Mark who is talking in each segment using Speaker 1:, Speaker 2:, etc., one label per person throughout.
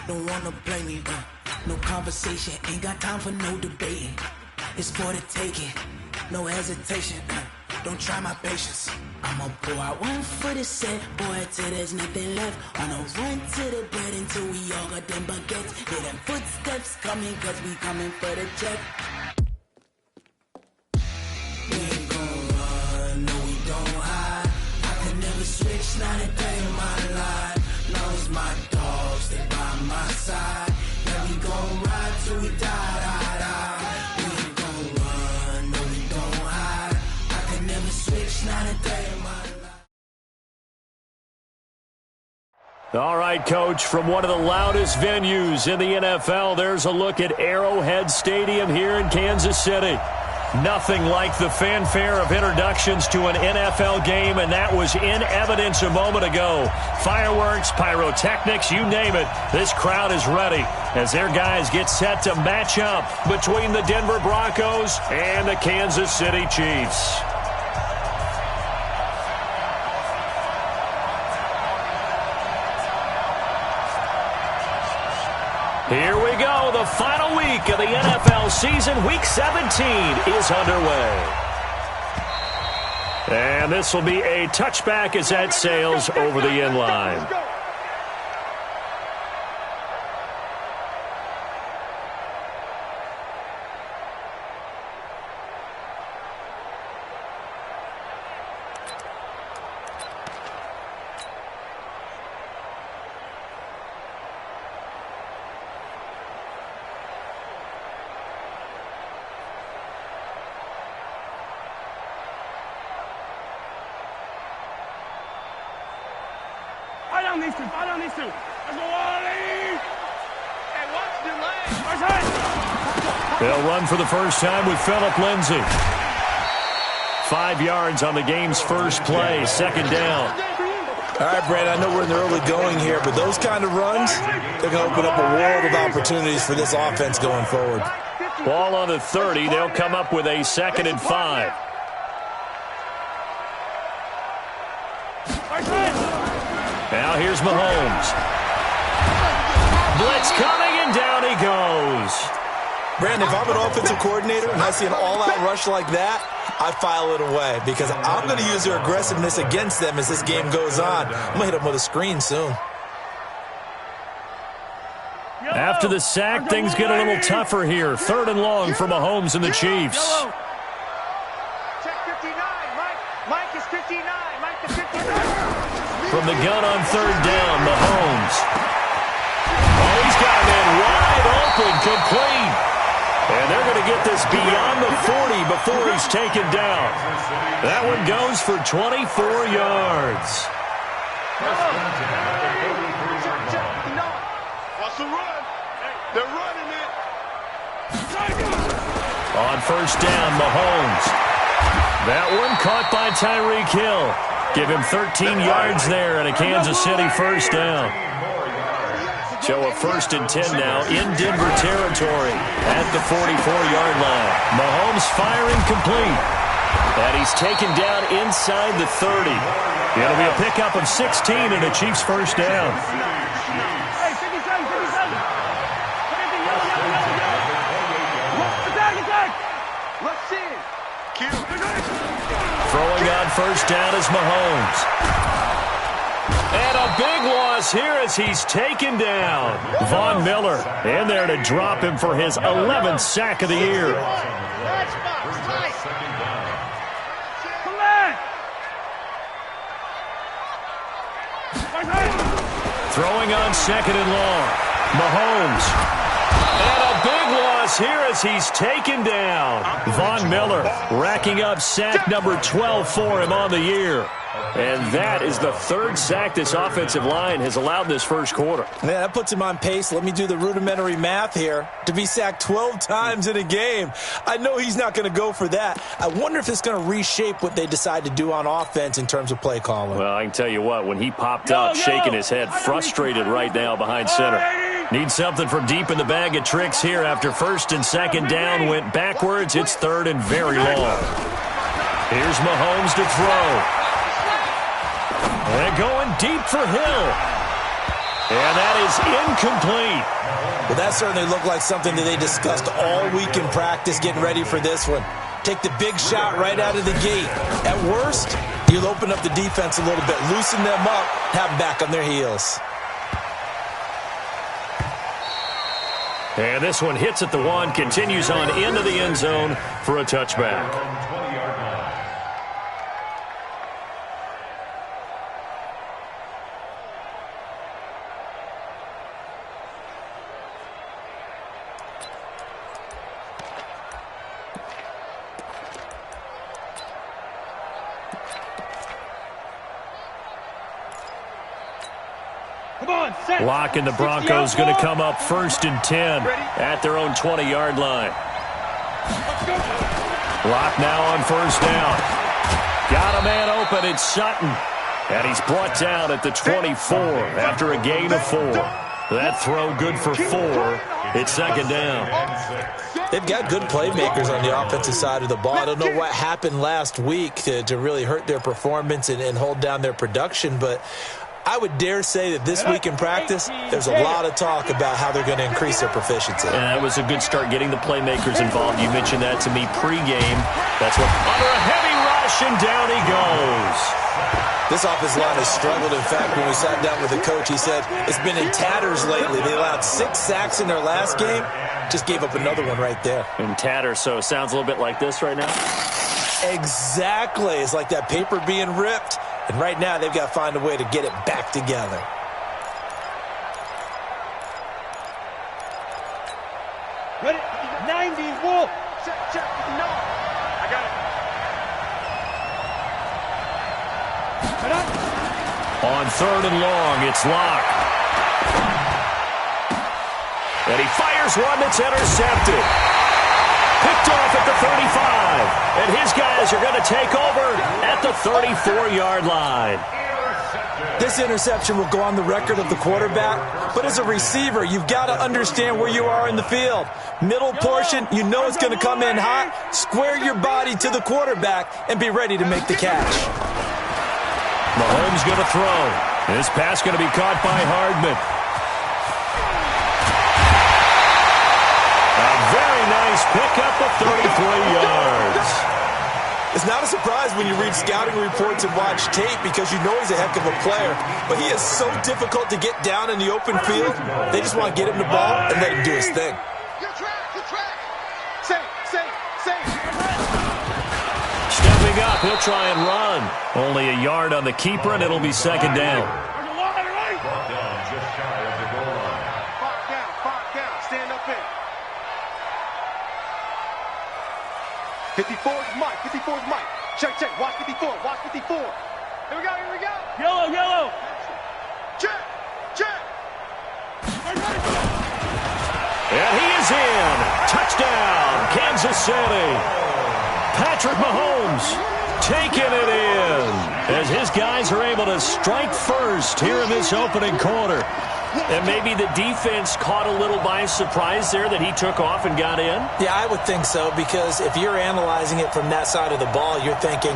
Speaker 1: don't wanna play me. No conversation, ain't got time for no debating. It's for the taking, no hesitation. Don't try my patience. I'ma pour out one for the set, boy, till there's nothing left. On a run to the bread until we all got them baguettes. Hear them footsteps coming, cause we coming for the check. We ain't gon' run, no we don't hide. I can never switch, not a day in my life. Long as my dogs stay by my side. Yeah, we gon' ride till we die, die, die. We ain't gon' run, no we don't hide. I can never switch, not a day in my life.
Speaker 2: All right, Coach, from one of the loudest venues in the NFL, there's a look at Arrowhead Stadium here in Kansas City. Nothing like the fanfare of introductions to an NFL game, and that was in evidence a moment ago. Fireworks, pyrotechnics, you name it. This crowd is ready as their guys get set to match up between the Denver Broncos and the Kansas City Chiefs. Here we go. The final week of the NFL season. Week 17 is underway. And this will be a touchback as that sails over the end line.
Speaker 3: Fight on these two. Let's go, Wally! Hey, watch your legs.
Speaker 2: They'll run for the first time with Phillip Lindsay. 5 yards on the game's first play, second down.
Speaker 4: All right, Brad, I know we're in the early going here, but those kind of runs, they're going to open up a world of opportunities for this offense going forward.
Speaker 2: Ball on the 30. They'll come up with a 2nd and 5. Now here's Mahomes. Blitz coming, and down he goes.
Speaker 4: Brandon, if I'm an offensive coordinator and I see an all-out rush like that, I file it away because I'm going to use their aggressiveness against them as this game goes on. I'm going to hit them with a screen soon.
Speaker 2: After the sack, things get a little tougher here. 3rd and long for Mahomes and the Chiefs.
Speaker 3: Check 59. Mike is 59. Mike is 59.
Speaker 2: From the gun on 3rd down, Mahomes. Oh, he's got him in wide open, complete. And they're going to get this beyond the 40 before he's taken down. That one goes for 24 yards.
Speaker 3: What's the run? They're running it.
Speaker 2: On 1st down, Mahomes. That one caught by Tyreek Hill. Give him 13 yards there and a Kansas City 1st down. Show a 1st and 10 now in Denver territory at the 44-yard line. Mahomes firing complete. And he's taken down inside the 30. It'll be a pickup of 16 and a Chiefs 1st down. Throwing on 1st down is Mahomes. And a big loss here as he's taken down. Von Miller in there to drop him for his 11th sack of the year. Throwing on 2nd and long. Mahomes. And a big loss here as he's taken down. Von Miller racking up sack number 12 for him on the year. And that is the 3rd sack this offensive line has allowed this first quarter.
Speaker 4: Yeah, that puts him on pace. Let me do the rudimentary math here. To be sacked 12 times in a game, I know he's not going to go for that. I wonder if it's going to reshape what they decide to do on offense in terms of play calling.
Speaker 2: Well, I can tell you what, when he popped up, shaking his head, frustrated right now behind center. Needs something from deep in the bag of tricks here after 1st and 2nd down went backwards. It's 3rd and very long. Here's Mahomes to throw. And going deep for Hill. And that is incomplete.
Speaker 4: Well, that certainly looked like something that they discussed all week in practice getting ready for this one. Take the big shot right out of the gate. At worst, you'll open up the defense a little bit, loosen them up, have them back on their heels.
Speaker 2: And this one hits at the one, continues on into the end zone for a touchback. Lock and the Broncos going to come up 1st and 10 at their own 20-yard line. Lock now on 1st down. Got a man open. It's Sutton. And he's brought down at the 24 after a gain of 4. That throw good for 4. It's 2nd down.
Speaker 4: They've got good playmakers on the offensive side of the ball. I don't know what happened last week to really hurt their performance and hold down their production, but I would dare say that this week in practice, there's a lot of talk about how they're going to increase their proficiency.
Speaker 2: And that was a good start getting the playmakers involved. You mentioned that to me pregame. That's what under a heavy rush, and down he goes.
Speaker 4: This offensive line has struggled. In fact, when we sat down with the coach, he said it's been in tatters lately. They allowed 6 sacks in their last game. Just gave up another one right there.
Speaker 2: In tatters, so it sounds a little bit like this right now?
Speaker 4: Exactly. It's like that paper being ripped. And right now, they've got to find a way to get it back together.
Speaker 3: Ready? 90, Wolf. Check. No. I got it.
Speaker 2: On 3rd and long, it's Lock. And he fires one that's intercepted. Picked off at the 35. And his guys are going to take over at the 34-yard line.
Speaker 4: This interception will go on the record of the quarterback, but as a receiver, you've got to understand where you are in the field. Middle portion, you know it's going to come in hot. Square your body to the quarterback and be ready to make the catch.
Speaker 2: Mahomes going to throw. This pass going to be caught by Hardman. A very nice pickup of 33 yards.
Speaker 4: It's not a surprise when you read scouting reports and watch tape because you know he's a heck of a player, but he is so difficult to get down in the open field. They just want to get him the ball and let him do his thing.
Speaker 3: Good track. Safe.
Speaker 2: Stepping up, he'll try and run. Only a yard on the keeper, and it'll be 2nd down.
Speaker 5: Brought down just shy of the goal line.
Speaker 3: 5 count. Stand up in. 54 is Mike. Check. Watch 54. Here we go. Yellow. Check.
Speaker 2: And he is in. Touchdown, Kansas City. Patrick Mahomes taking it in as his guys are able to strike first here in this opening quarter. And maybe the defense caught a little by surprise there that he took off and got in?
Speaker 4: Yeah, I would think so, because if you're analyzing it from that side of the ball, you're thinking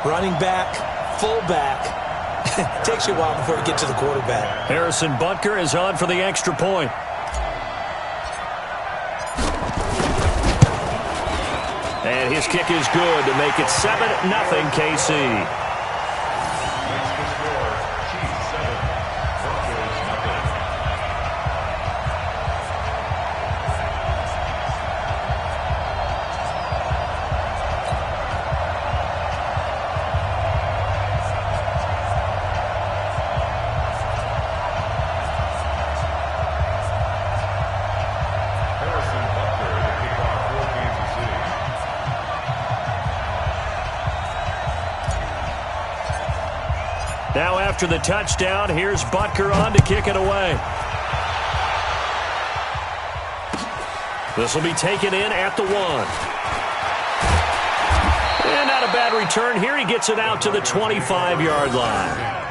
Speaker 4: running back, fullback. It takes you a while before you get to the quarterback.
Speaker 2: Harrison Butker is on for the extra point. And his kick is good to make it 7-0 KC. Now after the touchdown, here's Butker on to kick it away. This will be taken in at the 1. And not a bad return here. He gets it out to the 25-yard line.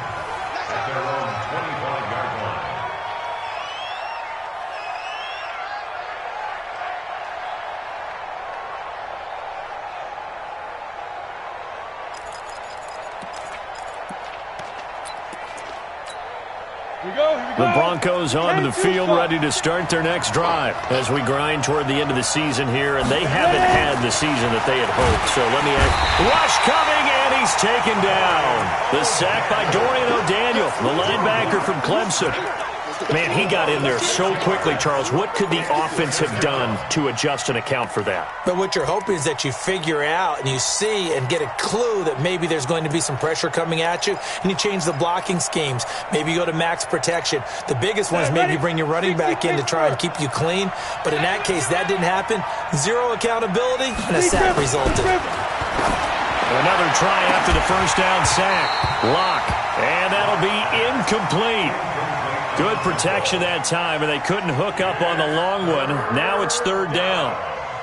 Speaker 2: The Broncos onto the field, ready to start their next drive as we grind toward the end of the season here, and they haven't had the season that they had hoped. So let me ask, rush coming, and he's taken down. The sack by Dorian O'Daniel, the linebacker from Clemson. Man, he got in there so quickly, Charles. What could the offense have done to adjust and account for that?
Speaker 4: But what you're hoping is that you figure out and you see and get a clue that maybe there's going to be some pressure coming at you, and you change the blocking schemes. Maybe you go to max protection. The biggest one is maybe you bring your running back in to try and keep you clean. But in that case, that didn't happen. Zero accountability, and a sack resulted.
Speaker 2: Another try after the first down sack. Lock, and that'll be incomplete. Good protection that time, and they couldn't hook up on the long one. Now it's third down.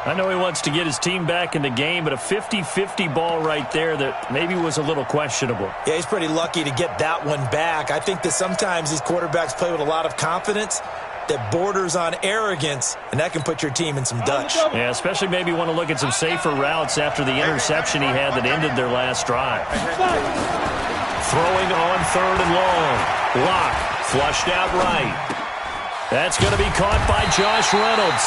Speaker 2: I know he wants to get his team back in the game, but a 50-50 ball right there that maybe was a little questionable.
Speaker 4: Yeah, he's pretty lucky to get that one back. I think that sometimes these quarterbacks play with a lot of confidence that borders on arrogance, and that can put your team in some Dutch.
Speaker 2: Yeah, especially maybe want to look at some safer routes after the interception he had that ended their last drive. Throwing on third and long. Lock. Flushed out right. That's going to be caught by Josh Reynolds.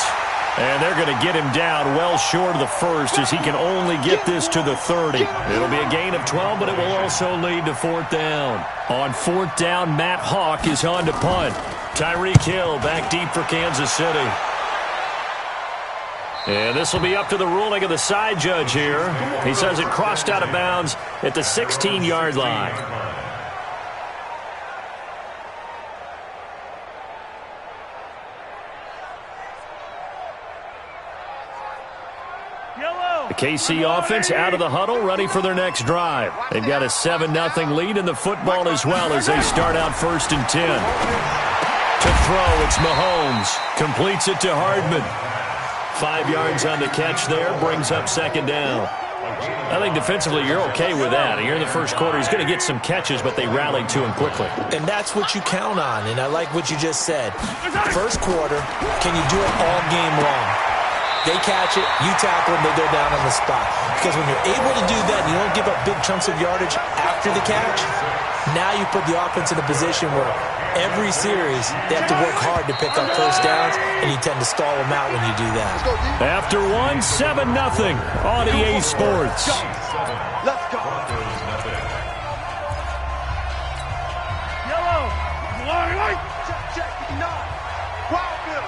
Speaker 2: And they're going to get him down well short of the first as he can only get this to the 30. It'll be a gain of 12, but it will also lead to fourth down. On fourth down, Matt Hawk is on to punt. Tyreek Hill back deep for Kansas City. And this will be up to the ruling of the side judge here. He says it crossed out of bounds at the 16-yard line. The KC offense out of the huddle, ready for their next drive. They've got a 7-0 lead in the football as well as they start out 1st and 10. To throw, it's Mahomes. Completes it to Hardman. 5 yards on the catch there, brings up second down. I think defensively you're okay with that. Here in the first quarter, he's going to get some catches, but they rallied to him quickly.
Speaker 4: And that's what you count on, and I like what you just said. First quarter, can you do it all game long? They catch it, you tackle them, they go down on the spot. Because when you're able to do that and you don't give up big chunks of yardage after the catch, now you put the offense in a position where every series they have to work hard to pick up first downs, and you tend to stall them out when you do that.
Speaker 2: After 7-0 on EA Sports.
Speaker 3: Let's go. Yellow. Light. Check. Wild Bill.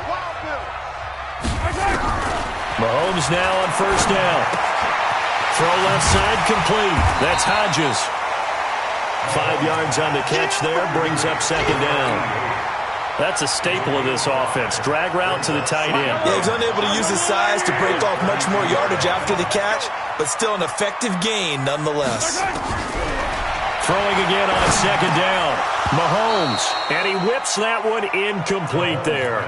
Speaker 2: Mahomes now on first down. Throw left side complete. That's Hodges. 5 yards on the catch there. Brings up second down. That's a staple of this offense. Drag route to the tight end.
Speaker 4: Yeah, he's unable to use his size to break off much more yardage after the catch, but still an effective gain nonetheless.
Speaker 2: Throwing again on second down. Mahomes. And he whips that one incomplete there.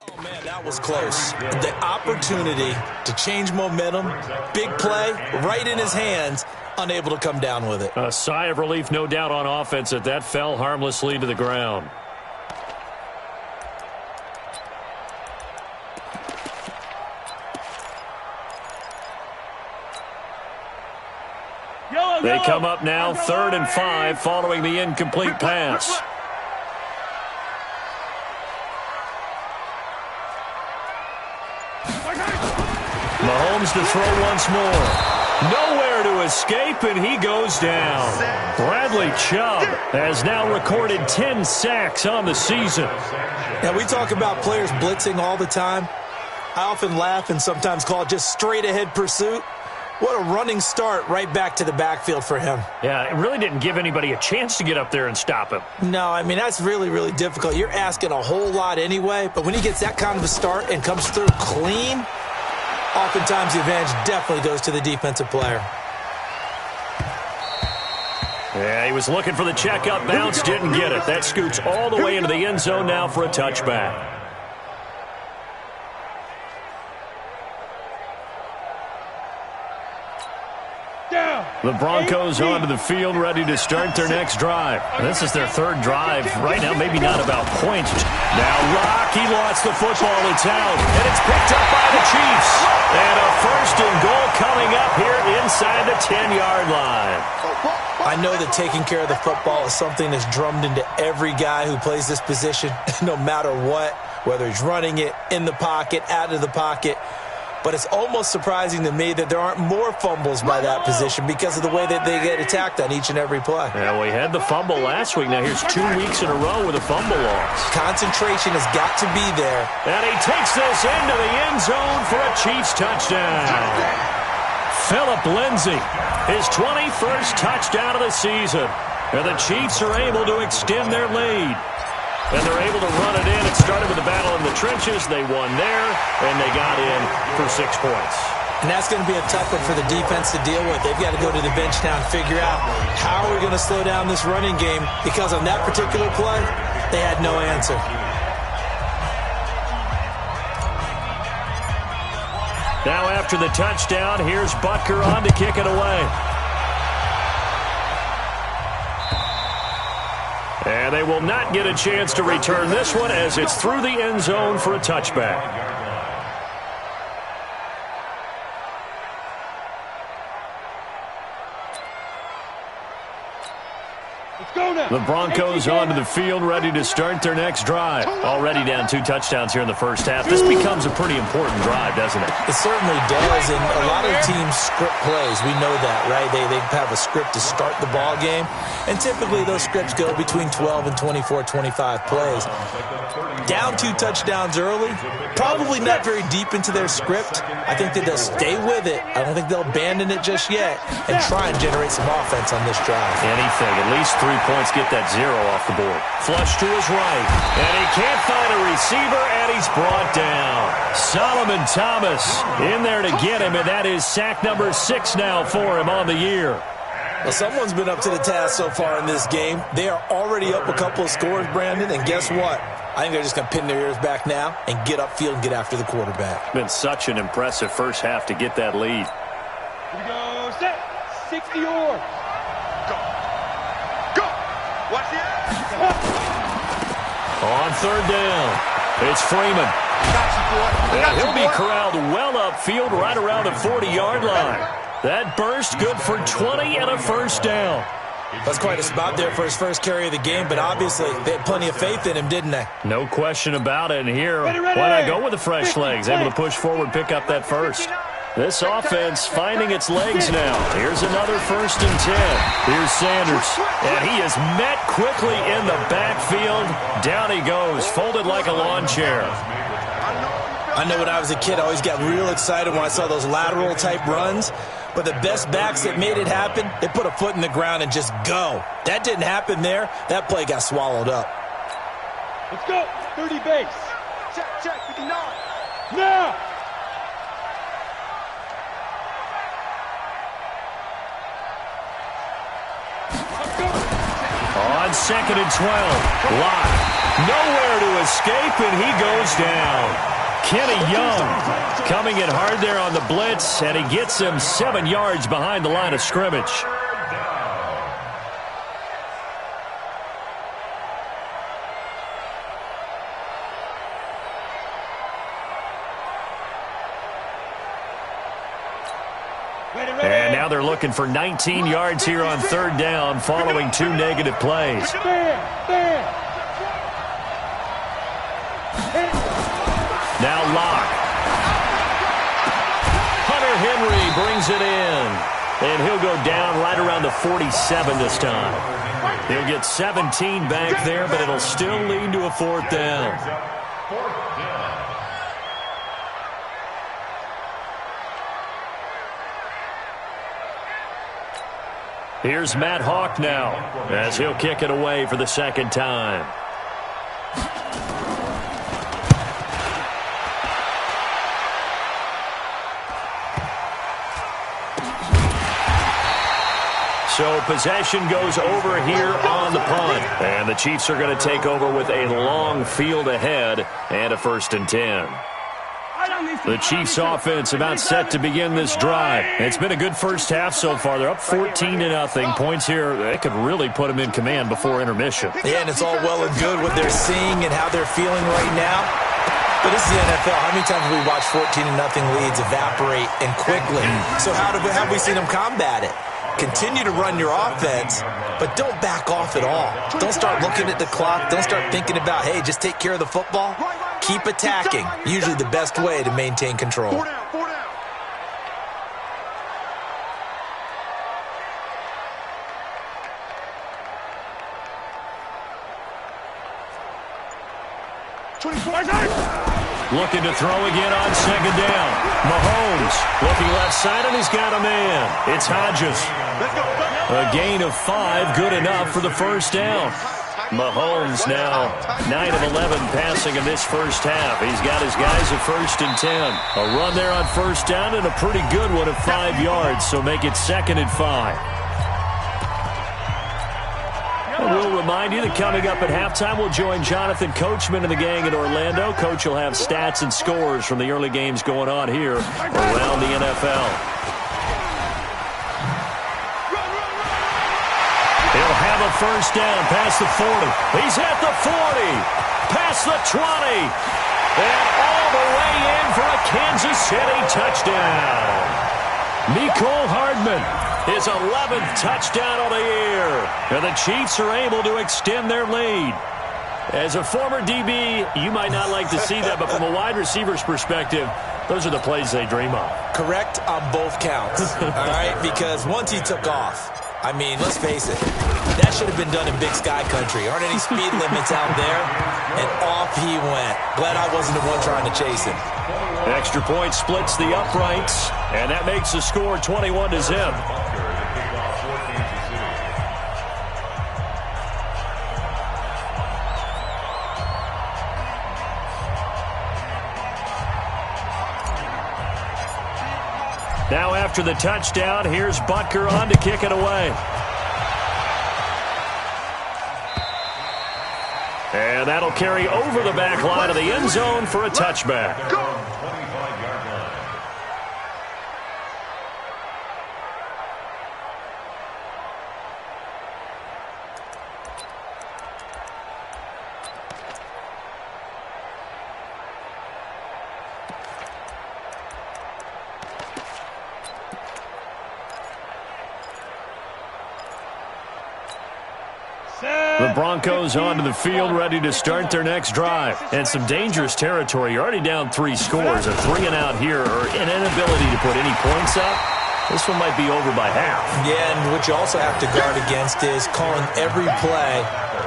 Speaker 4: Oh, man, that was close. The opportunity to change momentum, big play, right in his hands, unable to come down with it.
Speaker 2: A sigh of relief, no doubt, on offense that fell harmlessly to the ground. They come up now 3rd and 5 following the incomplete pass. Mahomes to throw once more. Nowhere to escape, and he goes down. Bradley Chubb has now recorded 10 sacks on the season.
Speaker 4: Now, we talk about players blitzing all the time. I often laugh and sometimes call it just straight-ahead pursuit. What a running start right back to the backfield for him.
Speaker 2: Yeah, it really didn't give anybody a chance to get up there and stop him.
Speaker 4: No, I mean, that's really, really difficult. You're asking a whole lot anyway, but when he gets that kind of a start and comes through clean, oftentimes the advantage definitely goes to the defensive player.
Speaker 2: Yeah, he was looking for the check-up bounce, didn't get it. That scoots all the way into the end zone now for a touchback.
Speaker 3: Down.
Speaker 2: The Broncos onto the field, ready to start their next drive. This is their third drive. Right now, maybe not about points. Now Locke, he lost the football. It's out, and it's picked up by the Chiefs. And a first and goal coming up here inside the 10-yard line.
Speaker 4: I know that taking care of the football is something that's drummed into every guy who plays this position, no matter what, whether he's running it, in the pocket, out of the pocket. But it's almost surprising to me that there aren't more fumbles by that position because of the way that they get attacked on each and every play.
Speaker 2: Yeah, we had the fumble last week. Now here's 2 weeks in a row with a fumble loss.
Speaker 4: Concentration has got to be there.
Speaker 2: And he takes this into the end zone for a Chiefs touchdown. Phillip Lindsay, his 21st touchdown of the season. And the Chiefs are able to extend their lead. And they're able to run it in. It started with a battle in the trenches. They won there, and they got in for 6 points.
Speaker 4: And that's going to be a tough one for the defense to deal with. They've got to go to the bench now and figure out how are we going to slow down this running game, because on that particular play, they had no answer.
Speaker 2: Now after the touchdown, here's Butker on to kick it away. And they will not get a chance to return this one as it's through the end zone for a touchback. The Broncos onto the field, ready to start their next drive. Already down 2 touchdowns here in the first half. This becomes a pretty important drive, doesn't it?
Speaker 4: It certainly does, and a lot of teams script plays. We know that, right? They have a script to start the ball game, and typically those scripts go between 12 and 24, 25 plays. Down 2 touchdowns early, probably not very deep into their script. I think that they'll stay with it. I don't think they'll abandon it just yet and try and generate some offense on this drive.
Speaker 2: Anything, at least 3 points, get that 0 off the board. Flush to his right, and he can't find a receiver, and he's brought down. Solomon Thomas in there to get him, and that is sack number 6 now for him on the year.
Speaker 4: Well, someone's been up to the task so far in this game. They are already up a couple of scores, Brandon, and guess what? I think they're just going to pin their ears back now and get upfield and get after the quarterback.
Speaker 2: Been such an impressive first half to get that lead.
Speaker 3: Here we go, set, 60 yards. Go. Go. Watch the
Speaker 2: On third down, it's Freeman. And he'll be corralled well upfield right around the 40-yard line. That burst good for 20 and a first down.
Speaker 4: That's quite a spot there for his first carry of the game, but obviously they had plenty of faith in him, didn't they?
Speaker 2: No question about it. And here, why not go with the fresh legs? Able to push forward, pick up that first. This offense finding its legs now. Here's another 1st and 10. Here's Sanders. And he is met quickly in the backfield. Down he goes, folded like a lawn chair.
Speaker 4: I know when I was a kid, I always got real excited when I saw those lateral-type runs. But the best backs that made it happen, they put a foot in the ground and just go. That didn't happen there. That play got swallowed up.
Speaker 3: Let's go. 30 base. Check, 59. Now.
Speaker 2: On 2nd and 12, Locke. Nowhere to escape, and he goes down. Kenny Young coming in hard there on the blitz, and he gets him 7 yards behind the line of scrimmage. And now they're looking for 19 yards here on third down following 2 negative plays. Now Locke. Hunter Henry brings it in. And he'll go down right around the 47 this time. He'll get 17 back there, but it'll still lead to a 4th down. Here's Matt Hawk now as he'll kick it away for the 2nd time. So possession goes over here on the punt. And the Chiefs are going to take over with a long field ahead and a 1st and 10. The Chiefs offense about set to begin this drive. It's been a good first half so far. They're up 14-0. Points here, they could really put them in command before intermission.
Speaker 4: Yeah, and it's all well and good what they're seeing and how they're feeling right now. But this is the NFL. How many times have we watched 14-0 leads evaporate and quickly? So how have we seen them combat it? Continue to run your offense, but don't back off at all. Don't start looking at the clock. Don't start thinking about, hey, just take care of the football. Keep attacking. Usually the best way to maintain control.
Speaker 3: 4 down, 4 down.
Speaker 2: Looking to throw again on second down. Mahomes looking left side, and he's got a man. It's Hodges. A gain of 5, good enough for the first down. Mahomes now 9 of 11 passing in this first half. He's got his guys at 1st and 10. A run there on first down and a pretty good one of 5 yards, so make it 2nd and 5. We'll remind you that coming up at halftime, we'll join Jonathan Coachman and the gang in Orlando. Coach will have stats and scores from the early games going on here around the NFL. He'll have a first down past the 40. He's at the 40, past the 20, and all the way in for a Kansas City touchdown. Mecole Hardman, his 11th touchdown of the year. And the Chiefs are able to extend their lead. As a former DB, you might not like to see that, but from a wide receiver's perspective, those are the plays they dream of.
Speaker 4: Correct on both counts, all right? Because once he took off, I mean, let's face it, that should have been done in Big Sky Country. Aren't any speed limits out there? And off he went. Glad I wasn't the one trying to chase him.
Speaker 2: Extra point splits the uprights, and that makes the score 21-0. Now after the touchdown, here's Butker on to kick it away. And that'll carry over the back line of the end zone for a touchback. The Broncos onto the field, ready to start their next drive. And some dangerous territory. You're already down 3 scores. A 3-and-out here, or an inability to put any points up. This one might be over by half.
Speaker 4: Yeah, and what you also have to guard against is calling every play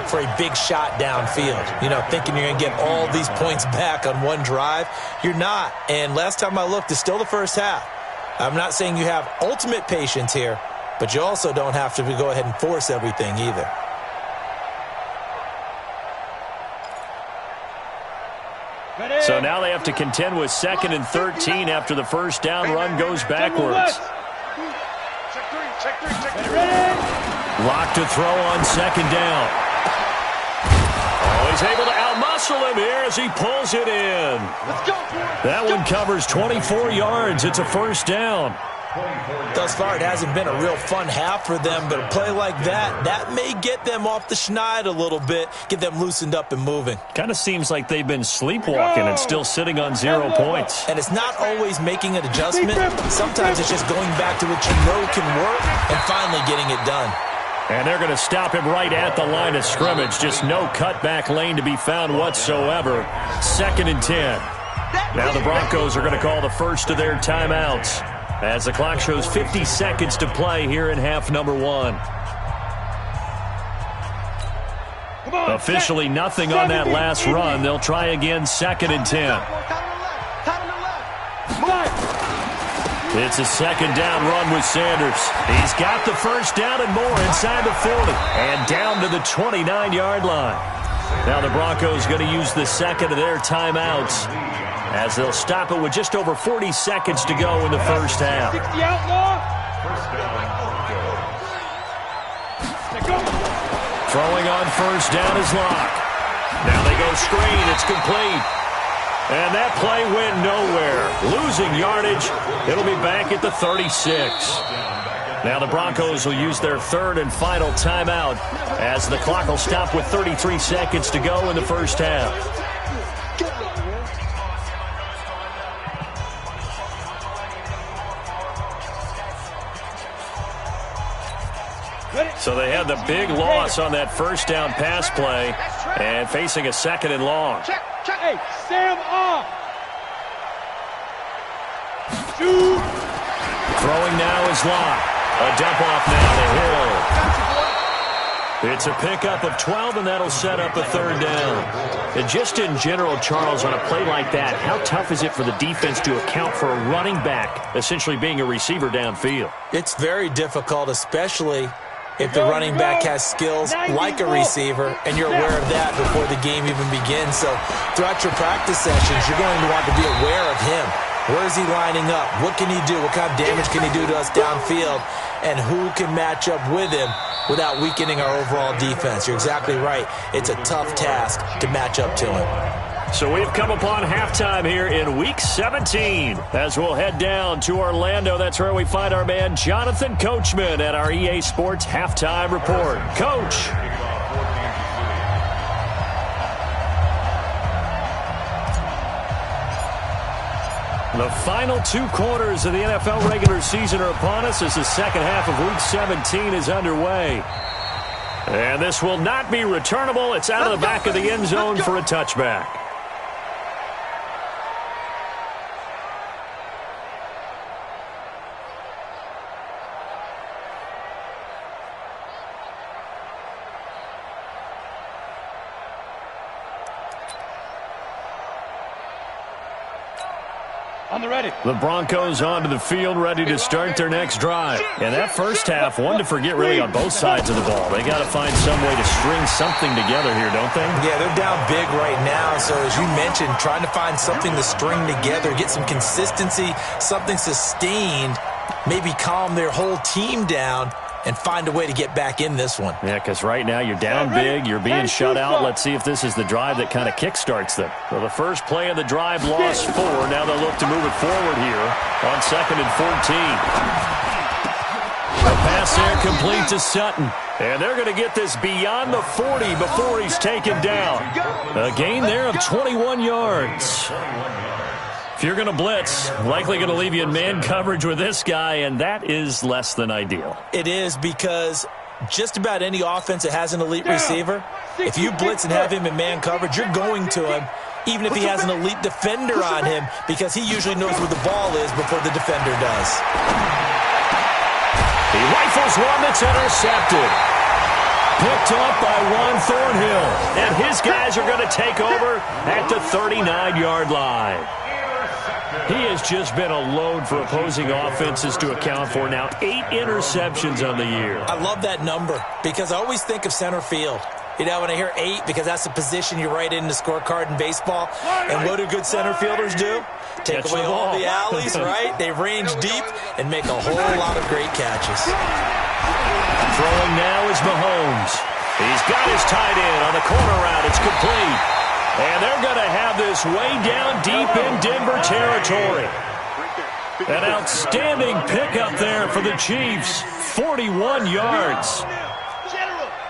Speaker 4: for a big shot downfield. You know, thinking you're going to get all these points back on one drive. You're not. And last time I looked, it's still the first half. I'm not saying you have ultimate patience here, but you also don't have to go ahead and force everything either.
Speaker 2: So now they have to contend with 2nd and 13 after the first down run goes backwards.
Speaker 3: Check three.
Speaker 2: Lock to throw on second down. Oh, he's able to outmuscle him here as he pulls it in. That one covers 24 yards. It's a first down.
Speaker 4: Thus far, it hasn't been a real fun half for them, but a play like that may get them off the schneid a little bit, get them loosened up and moving.
Speaker 2: Kind of seems like they've been sleepwalking and still sitting on 0 points.
Speaker 4: And it's not always making an adjustment. Sometimes it's just going back to what you know can work and finally getting it done.
Speaker 2: And they're going to stop him right at the line of scrimmage. Just no cutback lane to be found whatsoever. 2nd and 10. Now the Broncos are going to call the first of their timeouts, as the clock shows 50 seconds to play here in half number 1. Officially nothing on that last run. They'll try again 2nd and 10. It's a second down run with Sanders. He's got the first down and more inside the 40 and down to the 29-yard line. Now the Broncos going to use the second of their timeouts, as they'll stop it with just over 40 seconds to go in the first half. Throwing on first down is Locke. Now they go screen. It's complete. And that play went nowhere. Losing yardage. It'll be back at the 36. Now the Broncos will use their third and final timeout as the clock will stop with 33 seconds to go in the first half. So they had the big loss on that first down pass play and facing a second and long.
Speaker 3: Check. Hey, Sam off. Shoot.
Speaker 2: Throwing now is Locke. A dump off now to Hill. It's a pickup of 12, and that'll set up a third down. And just in general, Charles, on a play like that, how tough is it for the defense to account for a running back essentially being a receiver downfield?
Speaker 4: It's very difficult, especially if the running back has skills like a receiver, and you're aware of that before the game even begins. So throughout your practice sessions, you're going to want to be aware of him. Where is he lining up? What can he do? What kind of damage can he do to us downfield? And who can match up with him without weakening our overall defense? You're exactly right. It's a tough task to match up to him.
Speaker 2: So we've come upon halftime here in Week 17 as we'll head down to Orlando. That's where we find our man Jonathan Coachman at our EA Sports Halftime Report. Coach. The final 2 quarters of the NFL regular season are upon us as the second half of Week 17 is underway. And this will not be returnable. It's out of the back of the end zone for a touchback. The Broncos onto the field, ready to start their next drive. And that first half, one to forget really on both sides of the ball. They got to find some way to string something together here, don't they?
Speaker 4: Yeah, they're down big right now. So as you mentioned, trying to find something to string together, get some consistency, something sustained, maybe calm their whole team down and find a way to get back in this one.
Speaker 2: Yeah, because right now you're down big, you're being shut out. Let's see if this is the drive that kind of kickstarts them. So the first play of the drive lost 4. Now they'll look to move it forward here on 2nd and 14. The pass there complete to Sutton. And they're going to get this beyond the 40 before he's taken down. A gain there of 21 yards. If you're going to blitz, likely going to leave you in man coverage with this guy, and that is less than ideal.
Speaker 4: It is, because just about any offense that has an elite receiver, if you blitz and have him in man coverage, you're going to him, even if he has an elite defender on him, because he usually knows where the ball is before the defender does.
Speaker 2: He rifles one that's intercepted. Picked up by Juan Thornhill, and his guys are going to take over at the 39-yard line. He has just been a load for opposing offenses to account for. Now 8 interceptions on the year.
Speaker 4: I love that number because I always think of center field. You know, when I hear 8, because that's the position you write in the scorecard in baseball. And what do good center fielders do? Take away all the alleys, right? They range deep and make a whole lot of great catches.
Speaker 2: Throwing now is Mahomes. He's got his tight end on the corner route. It's complete. And they're going to have this way down deep in Denver territory. An outstanding pickup there for the Chiefs. 41 yards.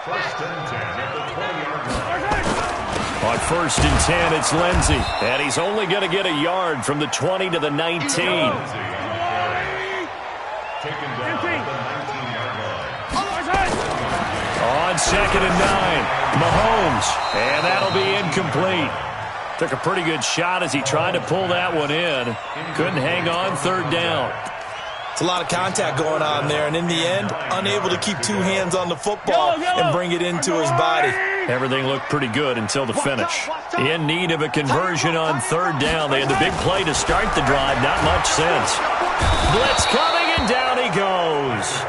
Speaker 5: First and 10 at the 20-yard line.
Speaker 2: On 1st and 10, it's Lindsey. And he's only going to get a yard from the 20 to the 19.
Speaker 5: Taken down at the 19-yard line.
Speaker 2: On 2nd and 9, Mahomes. And that'll be incomplete. Took a pretty good shot as he tried to pull that one in. Couldn't hang on 3rd down.
Speaker 4: It's a lot of contact going on there, and in the end, unable to keep 2 hands on the football and bring it into his body.
Speaker 2: Everything looked pretty good until the finish. In need of a conversion on 3rd down. They had the big play to start the drive. Not much sense. Blitz coming, and down he goes.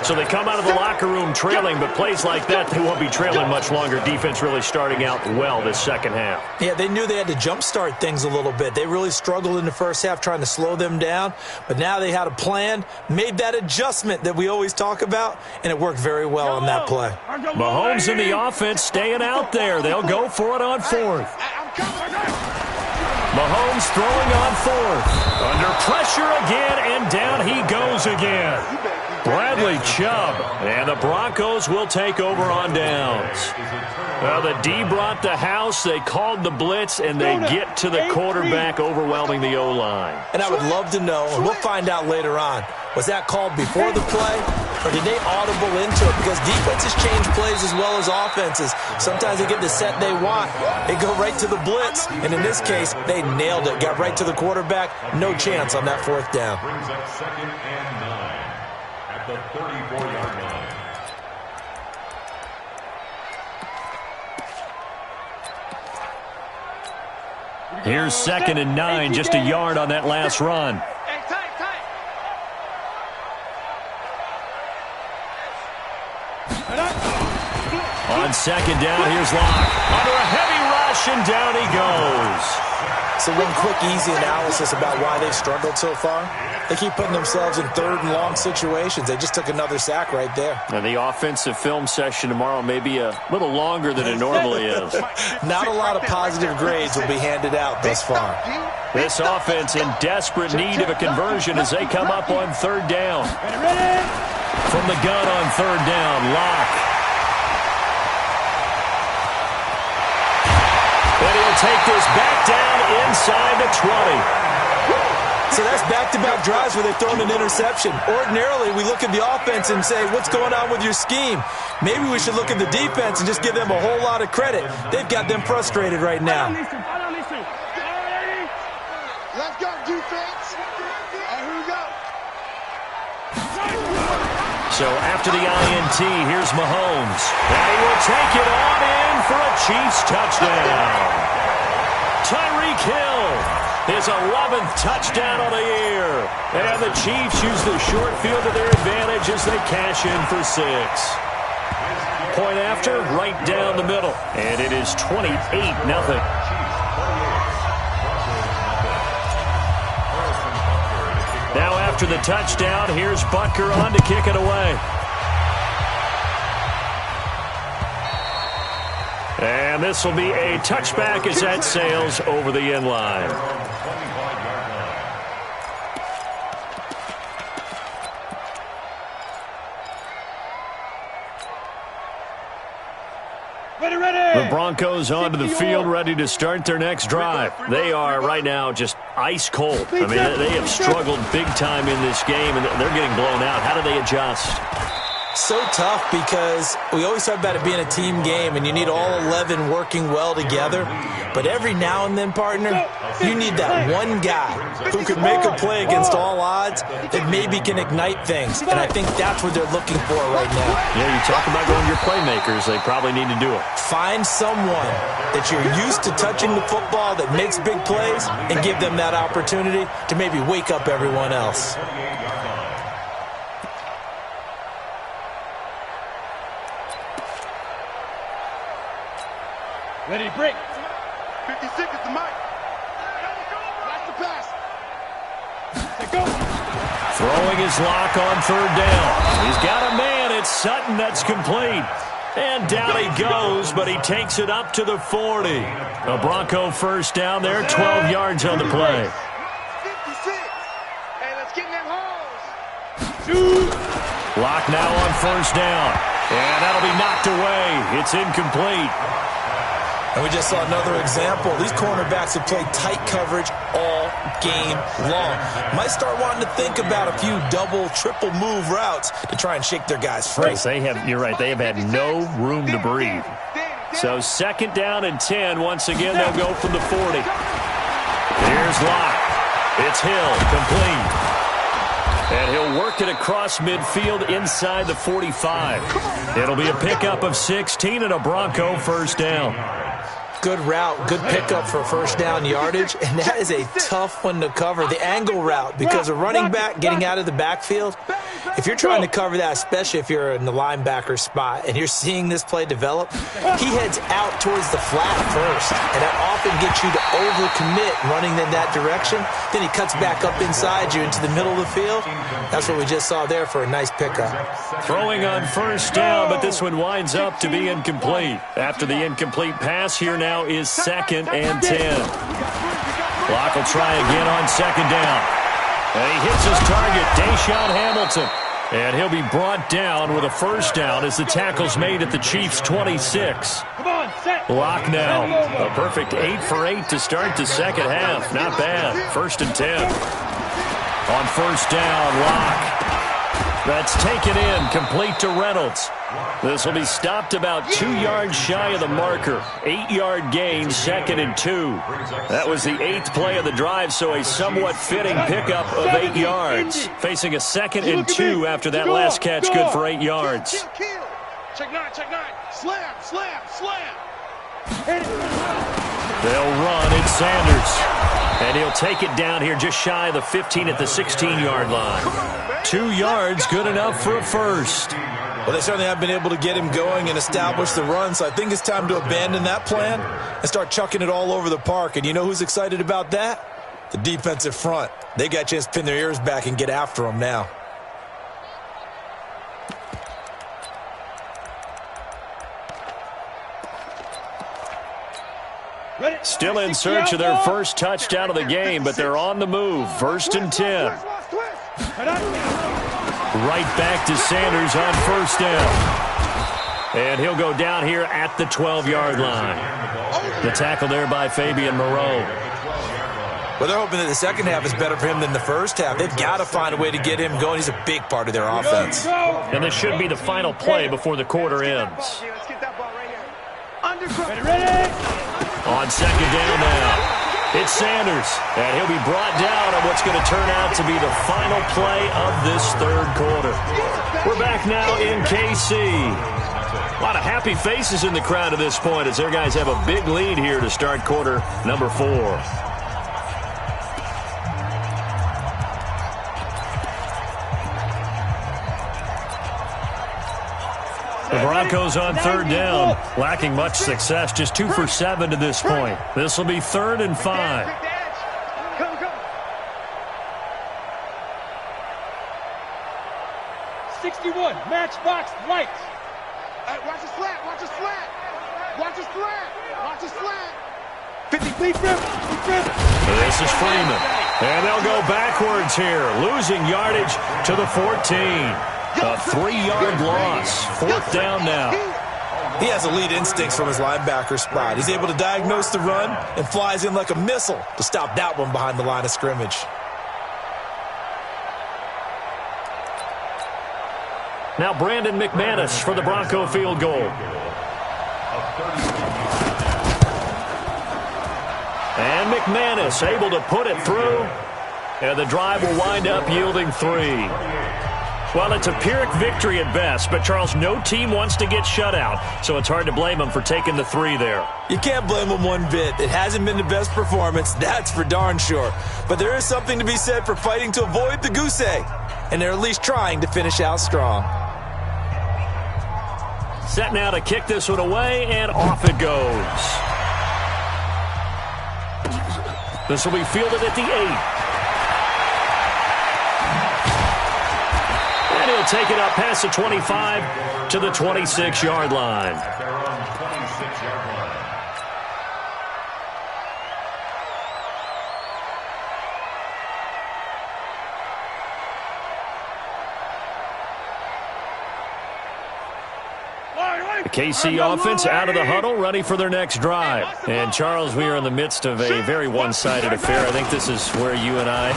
Speaker 2: So they come out of the locker room trailing, but plays like that, they won't be trailing much longer. Defense really starting out well this second half.
Speaker 4: Yeah, they knew they had to jumpstart things a little bit. They really struggled in the first half trying to slow them down, but now they had a plan, made that adjustment that we always talk about, and it worked very well on that play.
Speaker 2: Mahomes and the offense staying out there. They'll go for it on 4th. Mahomes throwing on fourth. Under pressure again, and down he goes again. Bradley Chubb, and the Broncos will take over on downs. Well, the D brought the house, they called the blitz, and they get to the quarterback, overwhelming the O-line.
Speaker 4: And I would love to know, and we'll find out later on, was that called before the play, or did they audible into it? Because defenses change plays as well as offenses. Sometimes they get the set they want. They go right to the blitz, and in this case, they nailed it. Got right to the quarterback. No chance on that fourth down.
Speaker 5: Brings up 2nd and 9 at the 34-yard line.
Speaker 2: Here's 2nd and 9, just a yard on that last run. On 2nd down, here's Locke. Under a heavy rush, and down he goes.
Speaker 4: So one quick, easy analysis about why they've struggled so far. They keep putting themselves in 3rd and long situations. They just took another sack right there.
Speaker 2: And the offensive film session tomorrow may be a little longer than it normally is.
Speaker 4: Not a lot of positive grades will be handed out thus far.
Speaker 2: This offense in desperate need of a conversion as they come up on 3rd down. From the gun on 3rd down, Locke. And he'll take this back down inside the 20.
Speaker 4: So that's back-to-back drives where they've thrown an interception. Ordinarily, we look at the offense and say, what's going on with your scheme? Maybe we should look at the defense and just give them a whole lot of credit. They've got them frustrated right now.
Speaker 3: Let's go, defense. And here we go.
Speaker 2: So after the INT, here's Mahomes. And he will take it on in for a Chiefs touchdown. Tyreek Hill. His 11th touchdown of the year. And the Chiefs use the short field to their advantage as they cash in for 6. Point after, right down the middle. And it is 28-0. Now after the touchdown, here's Butker on to kick it away. And this will be a touchback as that sails over the end line. The Broncos onto the field, ready to start their next drive. They are right now just ice cold. I mean, they have struggled big time in this game, and they're getting blown out. How do they adjust?
Speaker 4: So tough because we always talk about it being a team game and you need all 11 working well together. But every now and then, partner, you need that one guy who can make a play against all odds that maybe can ignite things. And I think that's what they're looking for right now.
Speaker 2: Yeah, you talk about going to your playmakers. They probably need to do it.
Speaker 4: Find someone that you're used to touching the football that makes big plays and give them that opportunity to maybe wake up everyone else.
Speaker 3: Ready to break. 56 is the mic. Watch the pass. Go.
Speaker 2: Throwing his lock on 3rd down. He's got a man. It's Sutton that's complete. And down he goes, but he takes it up to the 40. A Bronco first down there, 12 yards on the play.
Speaker 3: 56. Hey, let's get in them holes.
Speaker 2: Lock now on 1st down. And that'll be knocked away. It's incomplete.
Speaker 4: And we just saw another example. These cornerbacks have played tight coverage all game long. Might start wanting to think about a few double, triple move routes to try and shake their guys free.
Speaker 2: Yes, you're right, they have had no room to breathe. So 2nd down and 10. Once again, they'll go from the 40. Here's Locke. It's Hill, complete. And he'll work it across midfield inside the 45. It'll be a pickup of 16 and a Bronco first down.
Speaker 4: Good route, good pickup for 1st down yardage, and that is a tough one to cover, the angle route, because a running back getting out of the backfield, If you're trying to cover that, especially if you're in the linebacker spot and you're seeing this play develop, he heads out towards the flat first, and that often gets you to overcommit running in that direction. Then he cuts back up inside you into the middle of the field. That's what we just saw there for a nice pickup.
Speaker 2: Throwing on first down, but this one winds up to be incomplete. After the incomplete pass, here now is 2nd and 10. Locke will try again on 2nd down. And he hits his target, Deshaun Hamilton. And he'll be brought down with a first down as the tackle's made at the Chiefs' 26. Locke now, a perfect 8 for 8 to start the second half. Not bad. 1st and 10. On first down, Locke. That's taken in, complete to Reynolds. This will be stopped about 2 yards shy of the marker. 8-yard gain, 2nd and 2. That was the 8th play of the drive, so a somewhat fitting pickup of 8 yards. Facing a 2nd and 2 after that last catch, good for 8 yards.
Speaker 3: Check 9, slam.
Speaker 2: They'll run, it's Sanders. And he'll take it down here just shy of the 15 at the 16-yard line. 2 yards, good enough for a first.
Speaker 4: Well, they certainly have been able to get him going and establish the run, so I think it's time to abandon that plan and start chucking it all over the park. And you know who's excited about that? The defensive front. They got a chance to pin their ears back and get after him now.
Speaker 2: Still in search of their first touchdown of the game, but they're on the move. 1st and 10. Right back to Sanders on first down. And he'll go down here at the 12-yard line. The tackle there by Fabian Moreau.
Speaker 4: Well, they're hoping that the second half is better for him than the first half. They've got to find a way to get him going. He's a big part of their offense.
Speaker 2: And this should be the final play before the quarter ends. On 2nd down now, it's Sanders, and he'll be brought down on what's going to turn out to be the final play of this 3rd quarter. We're back now in KC. A lot of happy faces in the crowd at this point as their guys have a big lead here to start quarter number 4. The Broncos on 3rd down, lacking much success, just 2 for 7 to this point. This will be 3rd and 5.
Speaker 3: Come. 61, matchbox lights. Watch the slant. 50, lead grip.
Speaker 2: This is Freeman, and they'll go backwards here, losing yardage to the 14. A 3-yard loss. 4th down now.
Speaker 4: He has elite instincts from his linebacker spot. He's able to diagnose the run and flies in like a missile to stop that one behind the line of scrimmage.
Speaker 2: Now Brandon McManus for the Bronco field goal. And McManus able to put it through. And the drive will wind up yielding 3. Well, it's a Pyrrhic victory at best, but, Charles, no team wants to get shut out, so it's hard to blame them for taking the 3 there.
Speaker 4: You can't blame them one bit. It hasn't been the best performance, that's for darn sure. But there is something to be said for fighting to avoid the goose egg, and they're at least trying to finish out strong.
Speaker 2: Set now to kick this one away, and off it goes. This will be fielded at the 8. And he'll take it up past the 25 to the 26-yard line. The KC offense out of the huddle, ready for their next drive. And, Charles, we are in the midst of a very one-sided affair. I think this is where you and I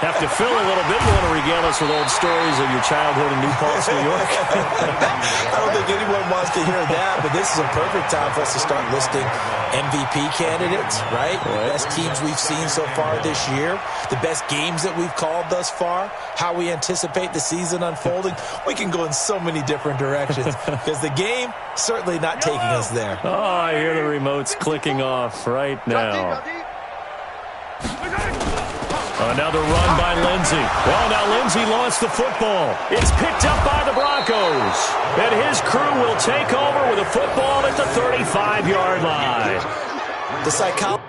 Speaker 2: have to fill a little bit. You want to regale us with old stories of your childhood in New Paltz, New York?
Speaker 4: I don't think anyone wants to hear that, but this is a perfect time for us to start listing MVP candidates, right? The best teams we've seen so far this year, the best games that we've called thus far, how we anticipate the season unfolding. We can go in so many different directions because the game certainly not taking us there.
Speaker 2: Oh, I hear the remotes clicking off right now. Another run by Lindsey. Well, now Lindsey lost the football. It's picked up by the Broncos. And his crew will take over with a football at the 35-yard line.
Speaker 4: The psychology.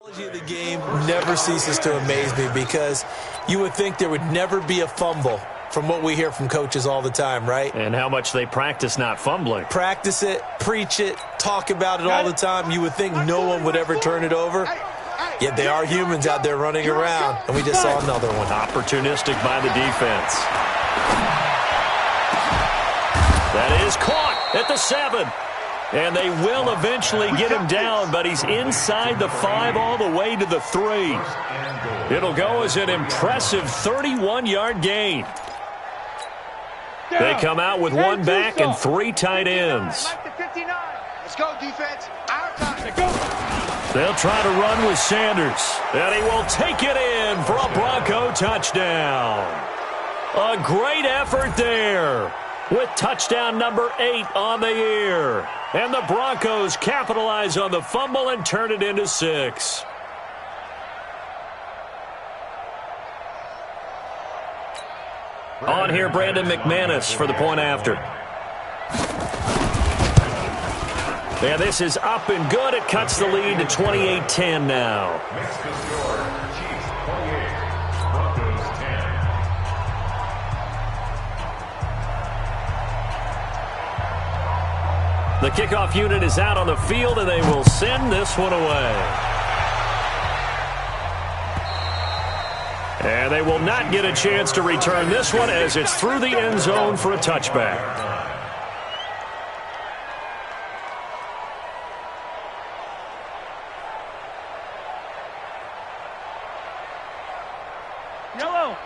Speaker 4: Of the game never ceases to amaze me because you would think there would never be a fumble from what we hear from coaches all the time, right?
Speaker 2: And how much they practice not fumbling.
Speaker 4: Practice it, preach it, talk about it all the time. You would think no one would ever turn it over. Yet they are humans out there running around, and we just saw another one.
Speaker 2: Opportunistic by the defense. That is caught at the 7. And they will eventually get him down, but he's inside the 5 all the way to the 3. It'll go as an impressive 31-yard gain. They come out with one back and 3 tight ends.
Speaker 3: Let's go, defense. Our time.
Speaker 2: They'll try to run with Sanders, and he will take it in for a Bronco touchdown. A great effort there with touchdown number 8 on the year. And the Broncos capitalize on the fumble and turn it into 6. On here, Brandon McManus for the point after. And this is up and good. It cuts the lead to 28-10 now.
Speaker 5: Next to score, Chiefs 28, Broncos 10.
Speaker 2: The kickoff unit is out on the field, and they will send this one away. And they will not get a chance to return this one as it's through the end zone for a touchback.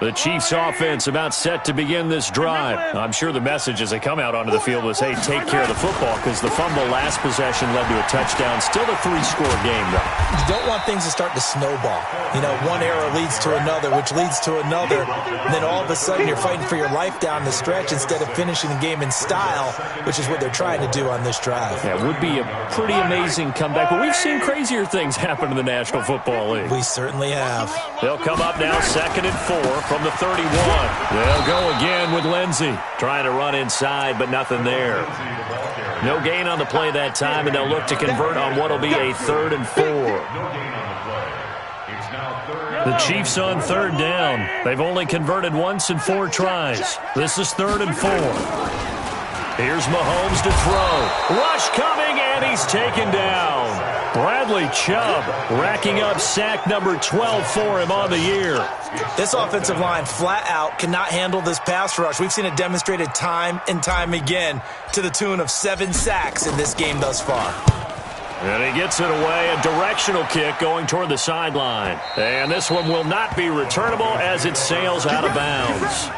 Speaker 2: The Chiefs offense about set to begin this drive. I'm sure the message as they come out onto the field was, hey, take care of the football, because the fumble last possession led to a touchdown. Still a 3-score game, though.
Speaker 4: You don't want things to start to snowball. You know, one error leads to another, which leads to another. And then all of a sudden you're fighting for your life down the stretch instead of finishing the game in style, which is what they're trying to do on this drive.
Speaker 2: Yeah, it would be a pretty amazing comeback, but we've seen crazier things happen in the National Football League.
Speaker 4: We certainly have.
Speaker 2: They'll come up now 2nd and 4 from the 31. They'll go again with Lindsey. Trying to run inside, but nothing there. No gain on the play that time, and they'll look to convert on what will be a 3rd and 4. The Chiefs on 3rd down. They've only converted once in 4 tries. This is 3rd and 4. Here's Mahomes to throw. Rush coming, and he's taken down. Bradley Chubb racking up sack number 12 for him on the year.
Speaker 4: This offensive line flat out cannot handle this pass rush. We've seen it demonstrated time and time again to the tune of 7 sacks in this game thus far.
Speaker 2: And he gets it away, a directional kick going toward the sideline. And this one will not be returnable as it sails out of bounds.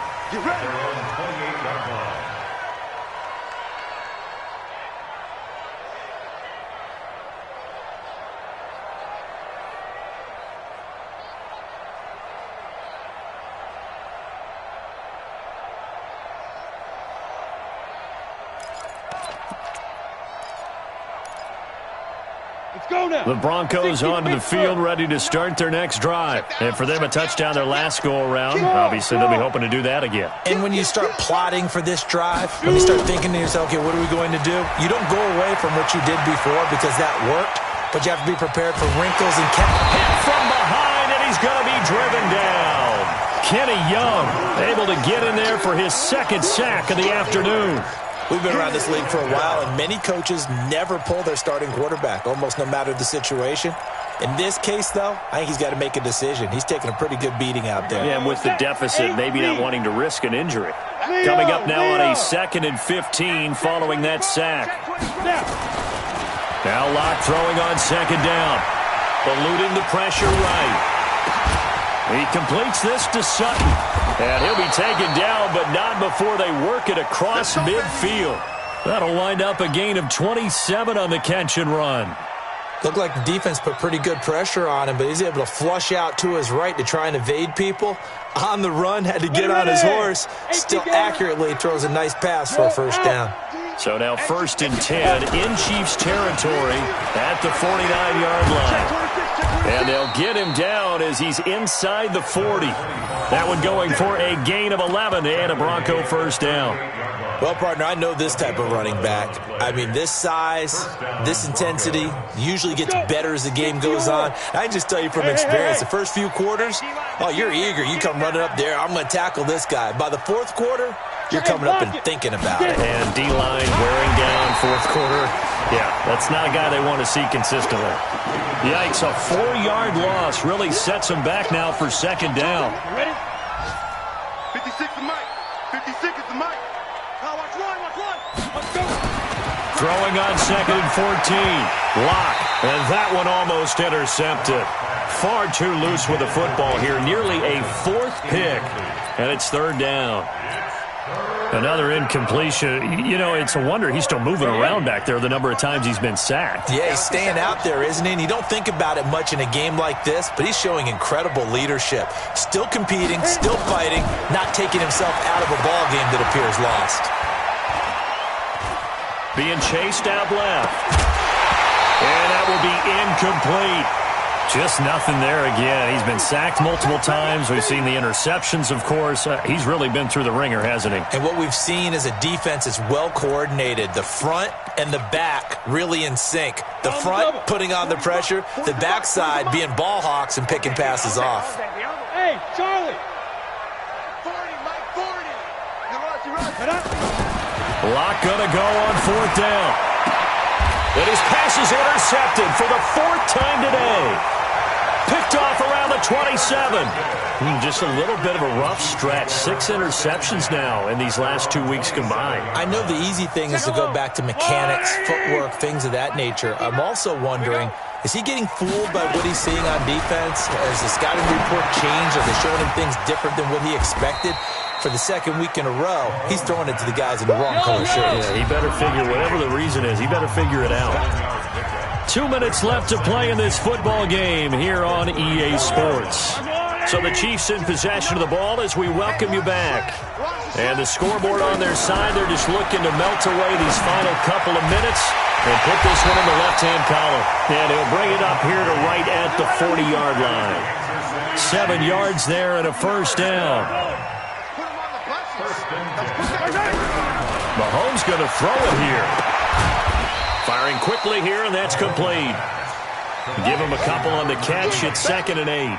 Speaker 2: The Broncos onto the field, ready to start their next drive. And for them, a touchdown their last go-around. Obviously, they'll be hoping to do that again.
Speaker 4: And when you start plotting for this drive, when you start thinking to yourself, okay, what are we going to do? You don't go away from what you did before because that worked, but you have to be prepared for wrinkles and
Speaker 2: hit from behind, and he's going to be driven down. Kenny Young able to get in there for his 2nd sack of the afternoon.
Speaker 4: We've been around this league for a while, and many coaches never pull their starting quarterback, almost no matter the situation. In this case, though, I think he's got to make a decision. He's taking a pretty good beating out there.
Speaker 2: Yeah, and with the deficit, maybe not wanting to risk an injury. Coming up now on a 2nd and 15 following that sack. Now Locke throwing on 2nd down. Eluding the pressure right. He completes this to Sutton. And he'll be taken down, but not before they work it across midfield. That'll wind up a gain of 27 on the catch and run.
Speaker 4: Looked like the defense put pretty good pressure on him, but he's able to flush out to his right to try and evade people. On the run, had to get on his horse. Still accurately throws a nice pass for a first down.
Speaker 2: So now 1st and 10 in Chiefs territory at the 49-yard line. And they'll get him down as he's inside the 40. That one going for a gain of 11 and a Bronco first down.
Speaker 4: Well, partner, I know this type of running back. I mean, this size, this intensity usually gets better as the game goes on. I can just tell you from experience, the first few quarters, oh, you're eager. You come running up there, I'm going to tackle this guy. By the 4th quarter, you're coming up and thinking about it.
Speaker 2: And D-line wearing down 4th quarter. Yeah, that's not a guy they want to see consistently. Yikes, a 4-yard loss really sets him back now for 2nd down.
Speaker 3: Ready? 56 is Mike. 56 is the Mike. Watch one. Let's go.
Speaker 2: Throwing on 2nd and 14. Locke. And that one almost intercepted. Far too loose with the football here. Nearly a 4th pick. And it's 3rd down. Another incompletion. You know, it's a wonder he's still moving around back there the number of times he's been sacked.
Speaker 4: Yeah, he's staying out there, isn't he? And you don't think about it much in a game like this, but he's showing incredible leadership. Still competing, still fighting, not taking himself out of a ball game that appears lost.
Speaker 2: Being chased out left. And that will be incomplete. Just nothing there again. He's been sacked multiple times. We've seen the interceptions, of course. He's really been through the ringer, hasn't he?
Speaker 4: And what we've seen is a defense is well coordinated. The front and the back really in sync. The front putting on the pressure. The backside being ball hawks and picking passes off.
Speaker 3: Hey, Charlie. 40, Mike, 40.
Speaker 2: Locke gonna go on 4th down. And his pass is intercepted for the 4th time today. Picked off around the 27. Just a little bit of a rough stretch. 6 interceptions now in these last 2 weeks combined.
Speaker 4: I know the easy thing is to go back to mechanics, footwork, things of that nature. I'm also wondering, is he getting fooled by what he's seeing on defense? Has the scouting report changed? Are they showing him things different than what he expected? For the 2nd week in a row, he's throwing it to the guys in the wrong color shirts.
Speaker 2: Yeah, he better figure, whatever the reason is, he better figure it out. 2 minutes left to play in this football game here on EA Sports. So the Chiefs in possession of the ball as we welcome you back. And the scoreboard on their side, they're just looking to melt away these final couple of minutes and put this one in the left-hand column. And he'll bring it up here to right at the 40-yard line. 7 yards there and a first down. Mahomes going to throw it here. Firing quickly here, and that's complete. Give him a couple on the catch. It's 2nd and 8.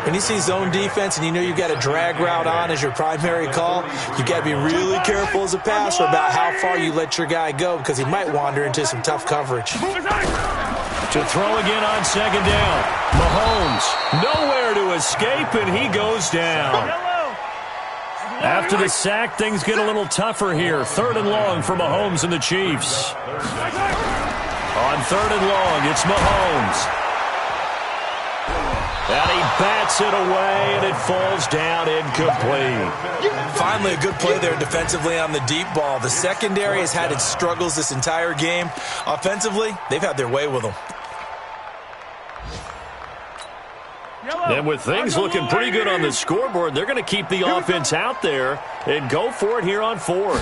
Speaker 4: When you see zone defense and you know you've got a drag route on as your primary call, you've got to be really careful as a passer about how far you let your guy go because he might wander into some tough coverage.
Speaker 2: To throw again on 2nd down. Mahomes nowhere to escape, and he goes down. After the sack, things get a little tougher here. 3rd and long for Mahomes and the Chiefs. On 3rd and long, it's Mahomes. And he bats it away, and it falls down incomplete.
Speaker 4: Finally, a good play there defensively on the deep ball. The secondary has had its struggles this entire game. Offensively, they've had their way with them.
Speaker 2: And with things looking pretty good on the scoreboard, they're going to keep the offense out there and go for it here on 4th.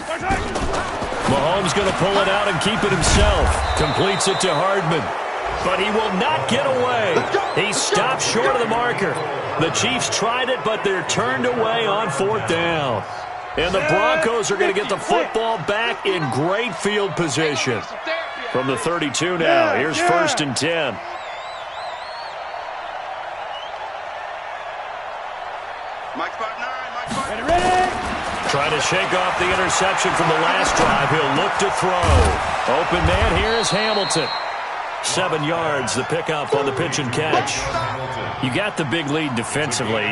Speaker 2: Mahomes going to pull it out and keep it himself. Completes it to Hardman. But he will not get away. He stopped short of the marker. The Chiefs tried it, but they're turned away on 4th down. And the Broncos are going to get the football back in great field position. From the 32 now, here's 1st and 10.
Speaker 3: Mike 5'9", Mike 5'9".
Speaker 2: Trying to shake off the interception from the last drive. He'll look to throw. Open man here is Hamilton. 7 yards, the pickup on the pitch and catch. You got the big lead defensively.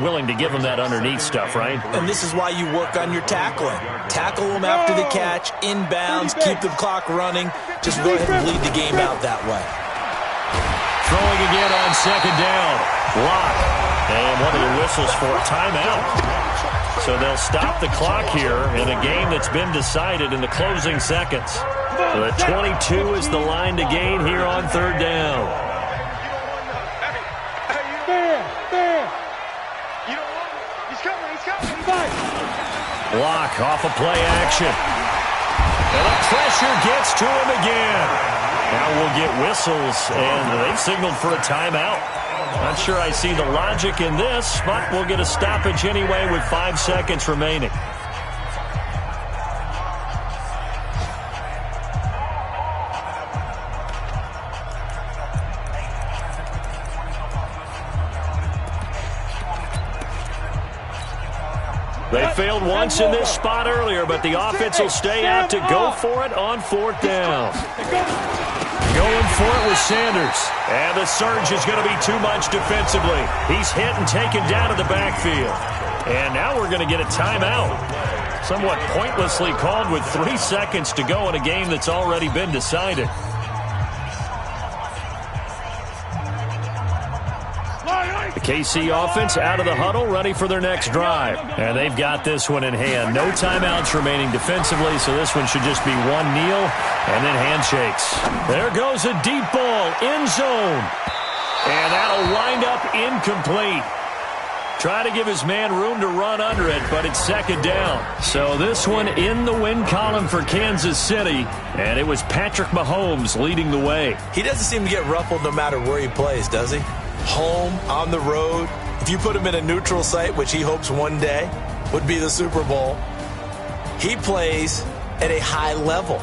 Speaker 2: Willing to give him that underneath stuff, right?
Speaker 4: And this is why you work on your tackling. Tackle them after the catch, inbounds, keep the clock running. Just go ahead and bleed the game out that way.
Speaker 2: Throwing again on second down. Lock. And one of the whistles for a timeout. So they'll stop the clock here in a game that's been decided in the closing seconds. The 22 is the line to gain here on third down. Lock off of play action. And the pressure gets to him again. Now we'll get whistles, and they've signaled for a timeout. Not sure I see the logic in this, but we'll get a stoppage anyway with 5 seconds remaining. They failed once in this spot earlier, but the offense will stay out to go for it on fourth down. Going for it with Sanders. And the surge is going to be too much defensively. He's hit and taken down to the backfield. And now we're going to get a timeout. Somewhat pointlessly called with 3 seconds to go in a game that's already been decided. The KC offense out of the huddle, ready for their next drive. And they've got this one in hand. No timeouts remaining defensively, so this one should just be one kneel and then handshakes. There goes a deep ball, end zone. And that'll wind up incomplete. Try to give his man room to run under it, but it's second down. So this one in the win column for Kansas City, and it was Patrick Mahomes leading the way.
Speaker 4: He doesn't seem to get ruffled no matter where he plays, does he? Home, on the road. If you put him in a neutral site, which he hopes one day would be the Super Bowl, he plays at a high level.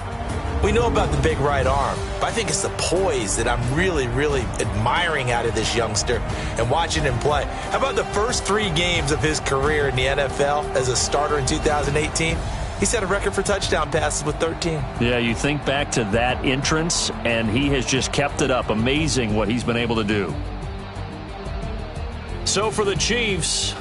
Speaker 4: We know about the big right arm, but I think it's the poise that I'm really, really admiring out of this youngster and watching him play. How about the first 3 games of his career in the NFL as a starter in 2018? He set a record for touchdown passes with 13.
Speaker 2: Yeah, you think back to that entrance, and he has just kept it up. Amazing what he's been able to do. So for the Chiefs,